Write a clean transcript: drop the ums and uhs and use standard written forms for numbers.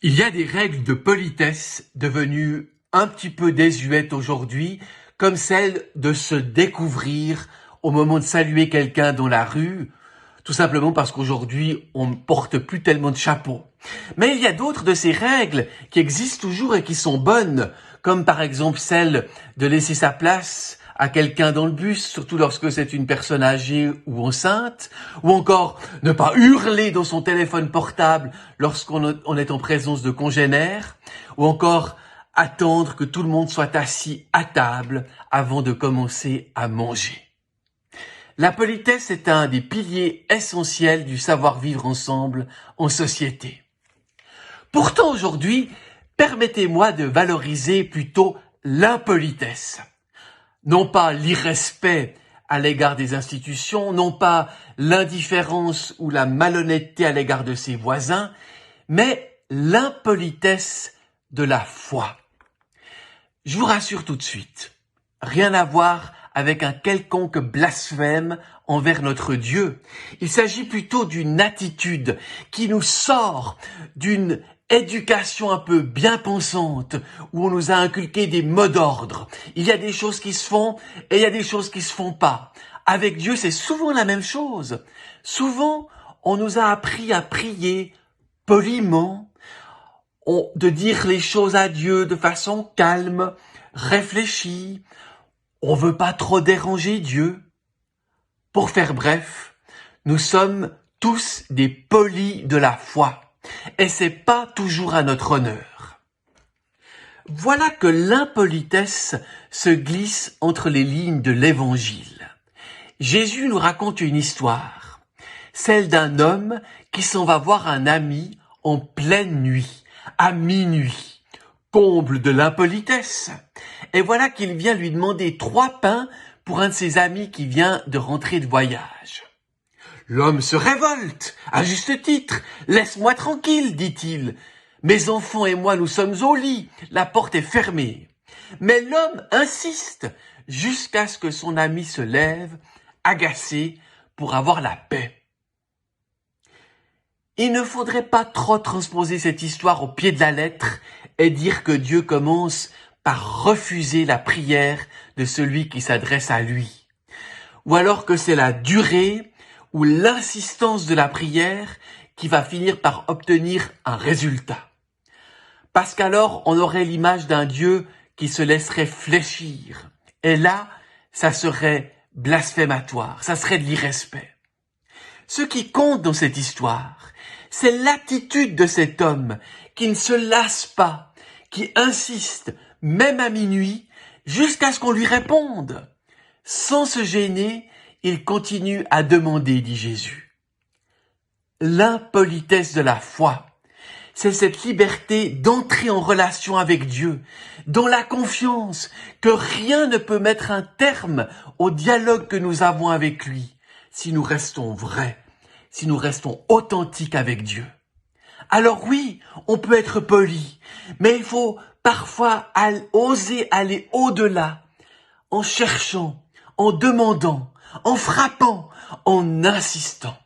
Il y a des règles de politesse devenues un petit peu désuètes aujourd'hui, comme celle de se découvrir au moment de saluer quelqu'un dans la rue, tout simplement parce qu'aujourd'hui, on ne porte plus tellement de chapeau. Mais il y a d'autres de ces règles qui existent toujours et qui sont bonnes, comme par exemple celle de laisser sa place à quelqu'un dans le bus, surtout lorsque c'est une personne âgée ou enceinte, ou encore ne pas hurler dans son téléphone portable lorsqu'on est en présence de congénères, ou encore attendre que tout le monde soit assis à table avant de commencer à manger. La politesse est un des piliers essentiels du savoir-vivre ensemble en société. Pourtant aujourd'hui, permettez-moi de valoriser plutôt l'impolitesse. Non pas l'irrespect à l'égard des institutions, non pas l'indifférence ou la malhonnêteté à l'égard de ses voisins, mais l'impolitesse de la foi. Je vous rassure tout de suite, rien à voir avec un quelconque blasphème envers notre Dieu. Il s'agit plutôt d'une attitude qui nous sort d'une éducation un peu bien pensante, où on nous a inculqué des mots d'ordre. Il y a des choses qui se font et il y a des choses qui se font pas. Avec Dieu, c'est souvent la même chose. Souvent, on nous a appris à prier poliment, de dire les choses à Dieu de façon calme, réfléchie. On veut pas trop déranger Dieu. Pour faire bref, nous sommes tous des polis de la foi. Et c'est pas toujours à notre honneur. Voilà que l'impolitesse se glisse entre les lignes de l'évangile. Jésus nous raconte une histoire, celle d'un homme qui s'en va voir un ami en pleine nuit, à minuit, comble de l'impolitesse. Et voilà qu'il vient lui demander 3 pains pour un de ses amis qui vient de rentrer de voyage. L'homme se révolte, à juste titre. « Laisse-moi tranquille, dit-il. Mes enfants et moi, nous sommes au lit. La porte est fermée. » Mais l'homme insiste jusqu'à ce que son ami se lève, agacé, pour avoir la paix. Il ne faudrait pas trop transposer cette histoire au pied de la lettre et dire que Dieu commence par refuser la prière de celui qui s'adresse à lui. Ou alors que c'est la durée ou l'insistance de la prière qui va finir par obtenir un résultat. Parce qu'alors, on aurait l'image d'un Dieu qui se laisserait fléchir. Et là, ça serait blasphématoire, ça serait de l'irrespect. Ce qui compte dans cette histoire, c'est l'attitude de cet homme qui ne se lasse pas, qui insiste, même à minuit, jusqu'à ce qu'on lui réponde. Sans se gêner, il continue à demander, dit Jésus. L'impolitesse de la foi, c'est cette liberté d'entrer en relation avec Dieu, dans la confiance que rien ne peut mettre un terme au dialogue que nous avons avec lui, si nous restons vrais, si nous restons authentiques avec Dieu. Alors oui, on peut être poli, mais il faut parfois oser aller au-delà, en cherchant, en demandant, en frappant, en insistant.